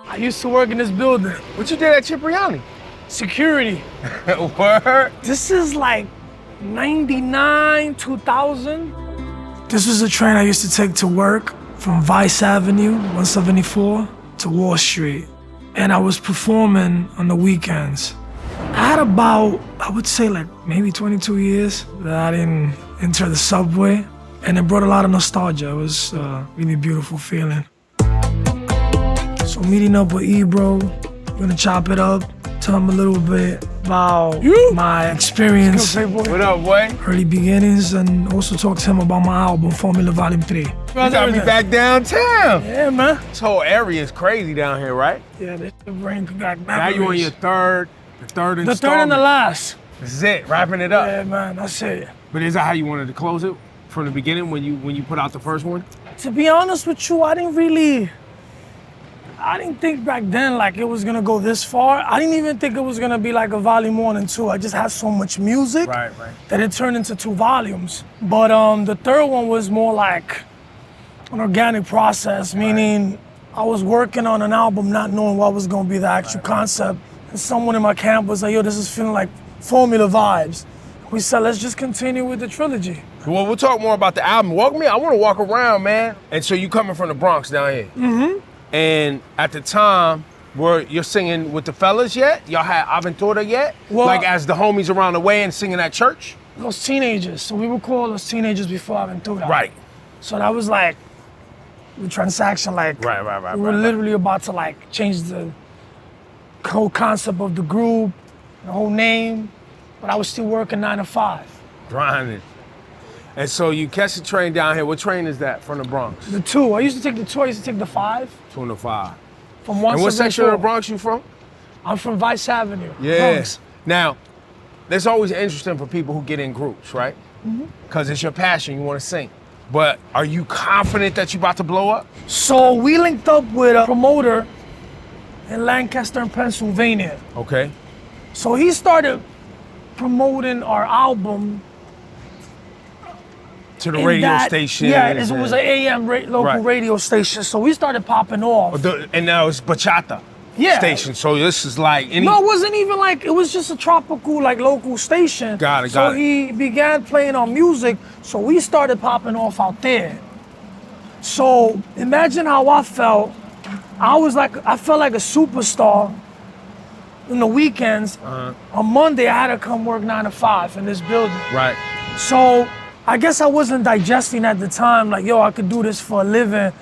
I used to work in this building. What you did at Cipriani? Security. Word? This is like 99, 2000. This was a train I used to take to work from Vice Avenue, 174, to Wall Street. And I was performing on the weekends. I had about, I would say like maybe 22 years that I didn't enter the subway. And it brought a lot of nostalgia. It was a really beautiful feeling. So meeting up with Ebro, we're gonna chop it up, tell him a little bit about my experience, What up, boy? early beginnings, and also talk to him about my album, Fórmula Volume 3. You got me back downtown. Yeah, man. This whole area is crazy down here, right? Yeah, this bring back Now memories. you on your third The installment. third and the last. This is it, wrapping it up. Yeah, man, that's it. But is that how you wanted to close it from the beginning when you put out the first one? To be honest with you, I didn't think back then like it was gonna go this far. I didn't even think it was gonna be like a volume 1 and 2. I just had so much music Right. that it turned into 2 volumes. But the third one was more like an organic process, meaning I was working on an album not knowing what was gonna be the actual concept. And someone in my camp was like, yo, this is feeling like Formula vibes. We said, let's just continue with the trilogy. Well, we'll talk more about the album. Walk me, I want to walk around, man. And so you coming from the Bronx down here. Mm-hmm. And at the time, you're singing with the fellas yet? Y'all had Aventura yet? Well, like as the homies around the way and singing at church? Those teenagers. So we would call those teenagers before Aventura. Right. So that was like the transaction, like Right. we were literally about to like change the whole concept of the group, the whole name, but I was still working 9 to 5. Grinding. And so you catch the train down here. What train is that from the Bronx? The 2. I used to take the 2. I used to take the 5 2 and the 5. from 1. And what section of the Bronx you from? I'm from Vice Avenue. Yeah. Bronx. Now, that's always interesting for people who get in groups, right? Because it's your passion, you want to sing. But are you confident that you're about to blow up? So we linked up with a promoter in Lancaster, Pennsylvania. Okay. So he started promoting our album To the in radio that- station. Yeah, it was an AM local Right. radio station. So we started popping off. And now it's bachata station. So this is like any. No, it wasn't even like, it was just a tropical, like local station. Got it. So he began playing our music, so we started popping off out there. So imagine how I felt. I felt like a superstar in the weekends. On Monday, I had to come work 9 to 5 in this building. Right. So I guess I wasn't digesting at the time, like, yo, I could do this for a living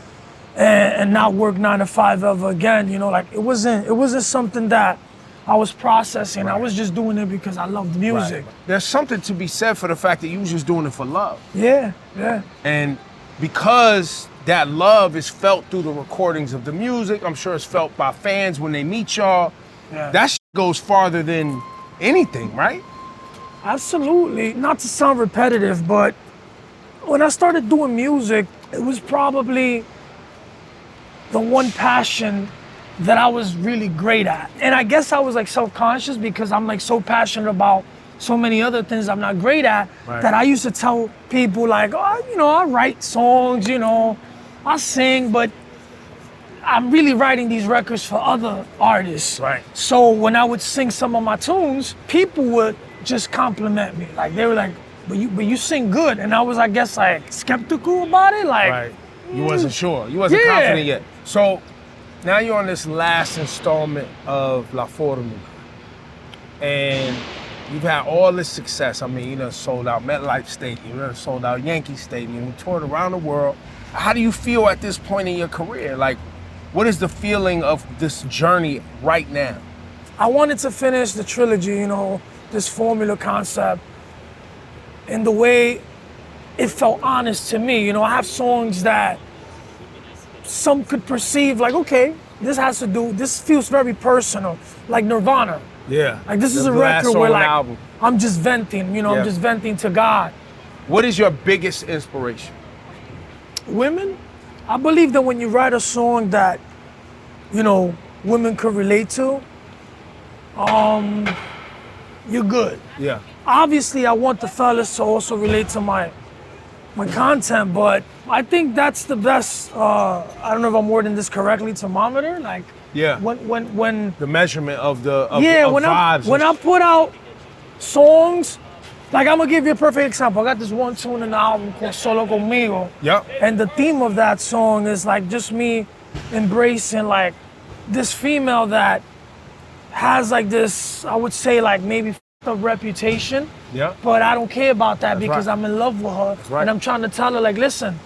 and not work 9 to 5 ever again. You know, like it wasn't something that I was processing. Right. I was just doing it because I loved music. Right. There's something to be said for the fact that you was just doing it for love. Yeah. And because that love is felt through the recordings of the music, I'm sure it's felt by fans when they meet y'all. Yeah. That shit goes farther than anything, right? Absolutely. Not to sound repetitive, but when I started doing music, it was probably the one passion that I was really great at. And I guess I was like self-conscious because I'm like so passionate about so many other things I'm not great at, that I used to tell people like, oh, you know, I write songs, you know, I sing, but I'm really writing these records for other artists. Right. So when I would sing some of my tunes, people would just compliment me. Like they were like, but you sing good. And I was, I guess, like skeptical about it. Like, Right. You wasn't sure. You wasn't confident yet. So now you're on this last installment of La Fórmula. And you've had all this success. I mean, you done sold out MetLife Stadium, you done sold out Yankee Stadium, you toured around the world. How do you feel at this point in your career? Like, what is the feeling of this journey right now? I wanted to finish the trilogy, you know, this Formula concept in the way it felt honest to me. You know, I have songs that some could perceive like, okay, this feels very personal, like Nirvana. Yeah. Like this is The a last record song where on the like, album. I'm just venting, you know, Yeah. I'm just venting to God. What is your biggest inspiration? Women, I believe that when you write a song that, you know, women could relate to, you're good. Yeah. Obviously, I want the fellas to also relate to my my content, but I think that's the best, I don't know if I'm wording this correctly, thermometer, like, Yeah. when The measurement of the vibes. when I put out songs, like I'm gonna give you a perfect example. I got this one tune in the album called Solo Conmigo. Yep. And the theme of that song is like just me embracing like this female that has like this, I would say like maybe f***ed up reputation. Yeah. But I don't care about that because right. I'm in love with her. right. And I'm trying to tell her like, listen,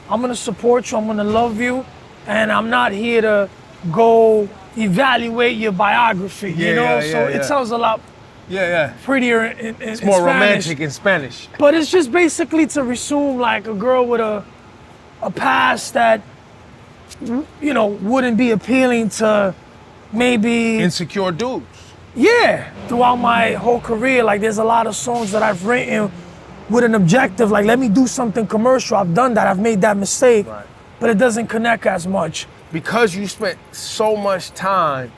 I'm gonna support you, I'm gonna love you, and I'm not here to go evaluate your biography, you know? So it sounds a lot prettier in It's more Spanish. romantic in Spanish. But it's just basically to resume like a girl with a past that, you know, wouldn't be appealing to maybe Insecure dudes. yeah, throughout my whole career, like there's a lot of songs that I've written with an objective, like let me do something commercial. I've done that, I've made that mistake, Right. but it doesn't connect as much. Because you spent so much time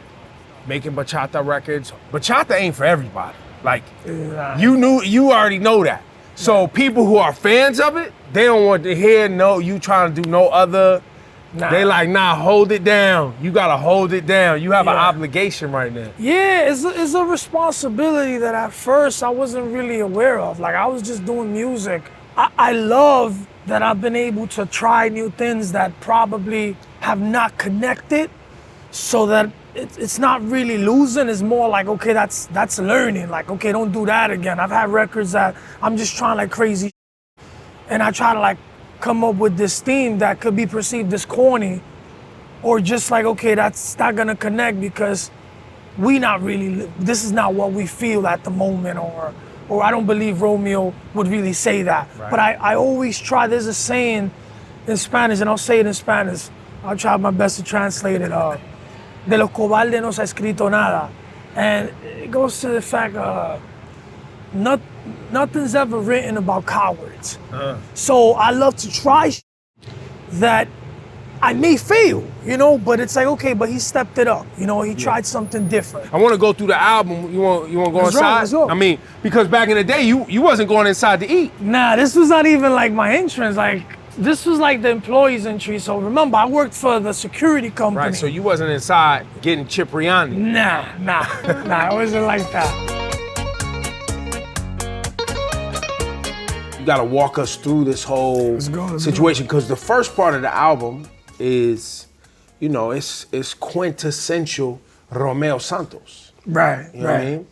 making bachata records, bachata ain't for everybody. Like, you already know that. So people who are fans of it, they don't want to hear you trying to do no other. They like, nah, hold it down. You gotta hold it down. You have an obligation right now. Yeah, it's a responsibility that at first I wasn't really aware of. Like I was just doing music. I love that I've been able to try new things that probably have not connected, so that it's not really losing. It's more like, okay, that's learning. Like, okay, don't do that again. I've had records that I'm just trying like crazy, and I try to like come up with this theme that could be perceived as corny, or just like, okay, that's not gonna connect because this is not what we feel at the moment, or I don't believe Romeo would really say that. Right. But I always try, there's a saying in Spanish, and I'll say it in Spanish. I'll try my best to translate it. De los cobardes no se ha escrito nada. And it goes to the fact, nothing's ever written about cowards. So I love to try that I may fail, you know, but it's like, okay, but he stepped it up. You know, he tried something different. I want to go through the album. You want to go inside? Let's go. I mean, because back in the day, you wasn't going inside to eat. Nah, this was not even like my entrance. Like, this was like the employees' entry. So remember, I worked for the security company. Right, so you wasn't inside getting Cipriani. Nah, it wasn't like that. You gotta walk us through this whole situation, because the first part of the album is, you know, it's quintessential Romeo Santos. Right, You know what I mean?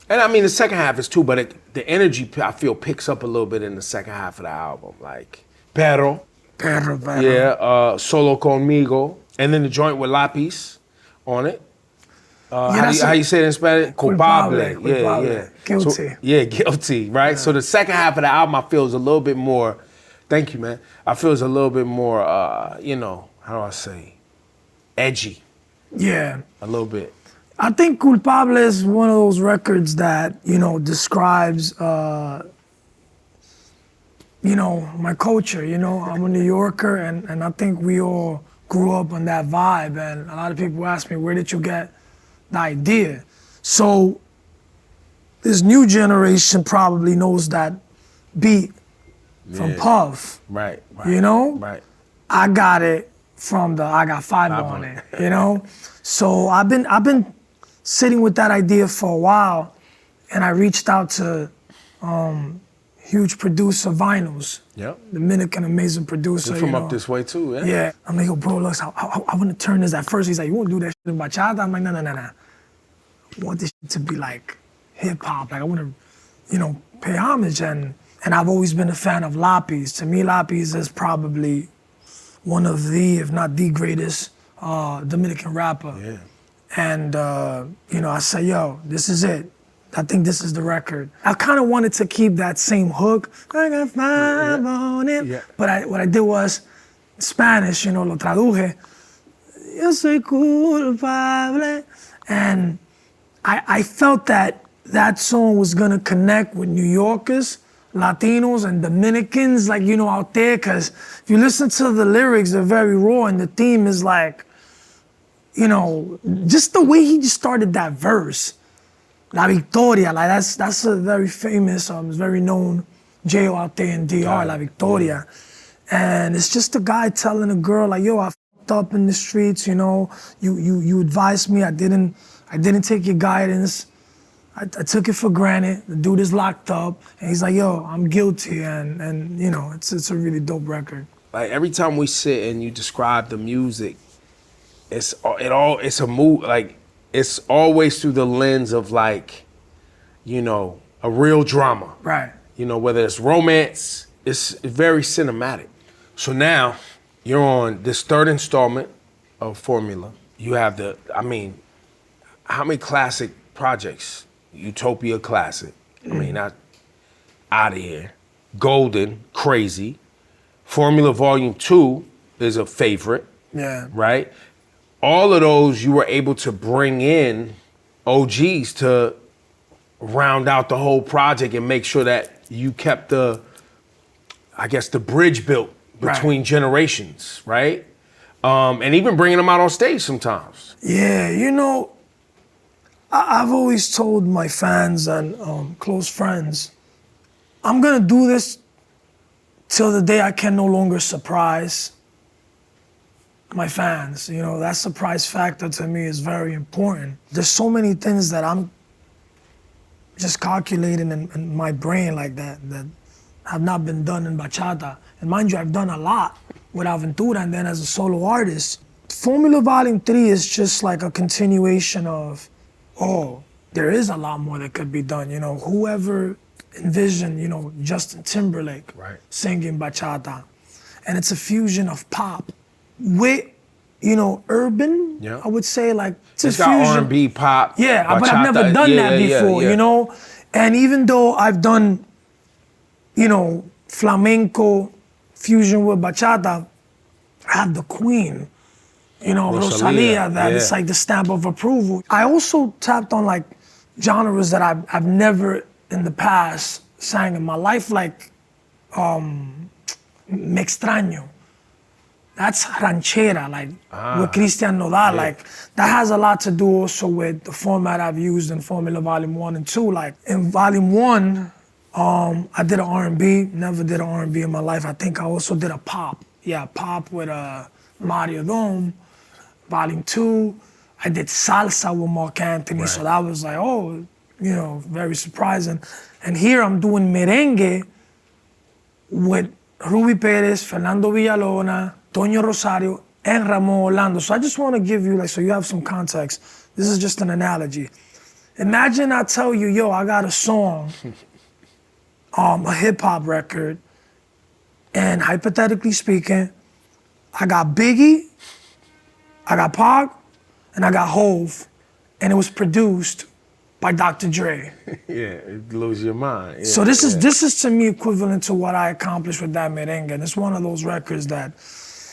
And I mean, the second half is too, but the energy, I feel, picks up a little bit in the second half of the album. Like, Pero. Yeah, Solo Conmigo. And then the joint with Lapiz on it. How you say it in Spanish? Cupable. Yeah. Guilty. So, guilty, right? Yeah. So the second half of the album, I feel, is a little bit more, thank you, man. I feel it's a little bit more, you know, how do I say, edgy. Yeah. A little bit. I think Cupable is one of those records that, you know, describes, you know, my culture. You know, I'm a New Yorker, and I think we all grew up on that vibe. And a lot of people ask me, where did you get the idea? So this new generation probably knows that beat from Puff. Right. You know? Right. I got it from the I Got Five on it, you know? So I've been sitting with that idea for a while, and I reached out to huge producer, Vinyls. Yep. Dominican, amazing producer. He's from up this way too, yeah? Yeah. I'm like, yo, bro, look, I want to turn this. At first, he's like, you want to do that shit in bachata? I'm like, no. I want this shit to be like hip hop. Like, I want to, you know, pay homage. And I've always been a fan of Lapiz. To me, Lapiz is probably one of the, if not the greatest Dominican rapper. Yeah. And, you know, I say, yo, this is it. I think this is the record. I kind of wanted to keep that same hook. I got five on it. Yeah. But what I did was, Spanish, you know, lo traduje. Yo soy culpable. And I felt that song was gonna connect with New Yorkers, Latinos, and Dominicans, like, you know, out there. Because if you listen to the lyrics, they're very raw, and the theme is like, you know, just the way he just started that verse. La Victoria, like that's a very famous, very known jail out there in DR, La Victoria. And it's just a guy telling a girl like, yo, I fucked up in the streets, you know, you advised me, I didn't take your guidance. I took it for granted. The dude is locked up, and he's like, "Yo, I'm guilty," and you know, it's a really dope record. Like every time we sit and you describe the music, it's a mood. Like it's always through the lens of like, you know, a real drama. Right. You know, whether it's romance, it's very cinematic. So now you're on this third installment of Formula. You have how many classic projects? Utopia classic. I mean, not Out of Here. Golden, crazy. Formula Volume 2 is a favorite. Yeah. Right? All of those you were able to bring in OGs to round out the whole project and make sure that you kept the bridge built between generations, right? And even bringing them out on stage sometimes. Yeah, you know, I've always told my fans and close friends, I'm gonna do this till the day I can no longer surprise my fans. You know, that surprise factor to me is very important. There's so many things that I'm just calculating in my brain like that have not been done in bachata. And mind you, I've done a lot with Aventura and then as a solo artist. Formula Volume 3 is just like a continuation of, there is a lot more that could be done. You know, whoever envisioned, you know, Justin Timberlake singing bachata. And it's a fusion of pop with, you know, urban, I would say, like, it's got R&B, pop, yeah, bachata. But I've never done that before, you know? And even though I've done, you know, flamenco fusion with bachata, I have the queen, you know, Rosalia, that it's like the stamp of approval. I also tapped on like genres that I've never in the past sang in my life, like Me Extraño. That's ranchera, like with Christian Nodal. Like that has a lot to do also with the format I've used in Formula Volume 1 and 2. Like in Volume 1, I did an R&B, never did an R&B in my life. I think I also did a pop. Yeah, pop with Mario Dome. Volume 2, I did salsa with Mark Anthony, so that was like, you know, very surprising. And here I'm doing merengue with Ruby Perez, Fernando Villalona, Toño Rosario, and Ramon Orlando. So I just want to give you, like, so you have some context. This is just an analogy. Imagine I tell you, yo, I got a song, a hip hop record, and hypothetically speaking, I got Biggie, I got Pac, and I got Hove, and it was produced by Dr. Dre. Yeah, it blows your mind. Yeah, so this is to me equivalent to what I accomplished with that merengue, and it's one of those records that.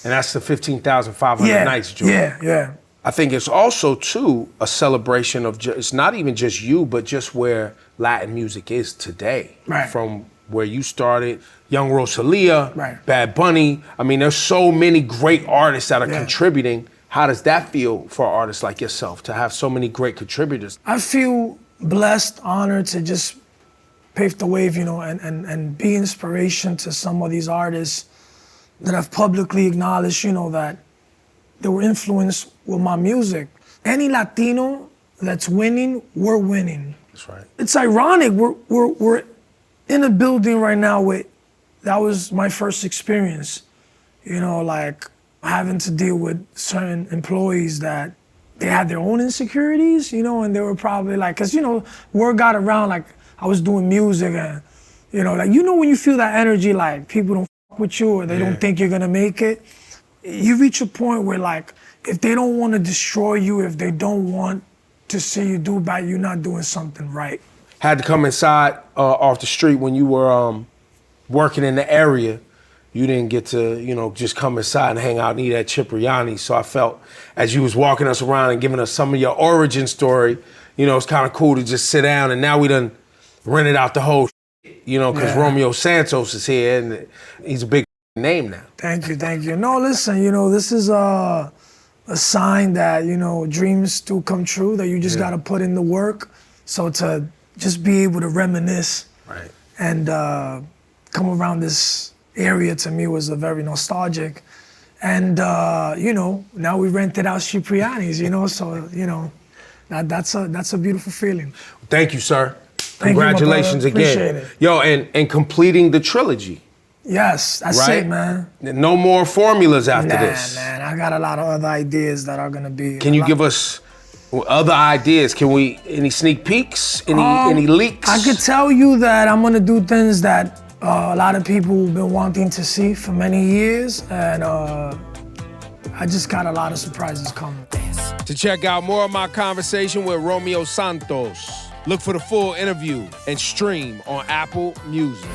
And that's the 15,500 Nights joint. Yeah. I think it's also too a celebration of it's not even just you, but just where Latin music is today. Right. From where you started, Young Rosalia, Bad Bunny. I mean, there's so many great artists that are contributing. How does that feel for artists like yourself to have so many great contributors? I feel blessed, honored to just pave the wave, you know, and be inspiration to some of these artists that have publicly acknowledged, you know, that they were influenced with my music. Any Latino that's winning, we're winning. That's right. It's ironic, we're in a building right now with, that was my first experience, you know, like having to deal with certain employees that they had their own insecurities, you know, and they were probably like, cause you know, word got around like I was doing music and, you know, like, you know when you feel that energy, like people don't fuck with you or they don't think you're gonna make it, you reach a point where like, if they don't wanna destroy you, if they don't want to see you do bad, you're not doing something right. Had to come inside off the street when you were working in the area. You didn't get to, you know, just come inside and hang out and eat at Cipriani. So I felt as you was walking us around and giving us some of your origin story, you know, it's kind of cool to just sit down. And now we done rented out the whole shit, you know, because Romeo Santos is here and he's a big name now. Thank you. No, listen, you know, this is a sign that, you know, dreams do come true, that you just got to put in the work. So to just be able to reminisce and come around this area to me was a very nostalgic. And, you know, now we rented out Cipriani's, you know, so, you know, that's a beautiful feeling. Thank you, sir. Thank Congratulations you, my brother. again. Appreciate it. Yo, and completing the trilogy. Yes, that's right? it, man. No more formulas after this. Man, I got a lot of other ideas that are gonna be. Can you give us other ideas? Any sneak peeks? Any leaks? I could tell you that I'm gonna do things that a lot of people have been wanting to see for many years, and I just got a lot of surprises coming. To check out more of my conversation with Romeo Santos, look for the full interview and stream on Apple Music.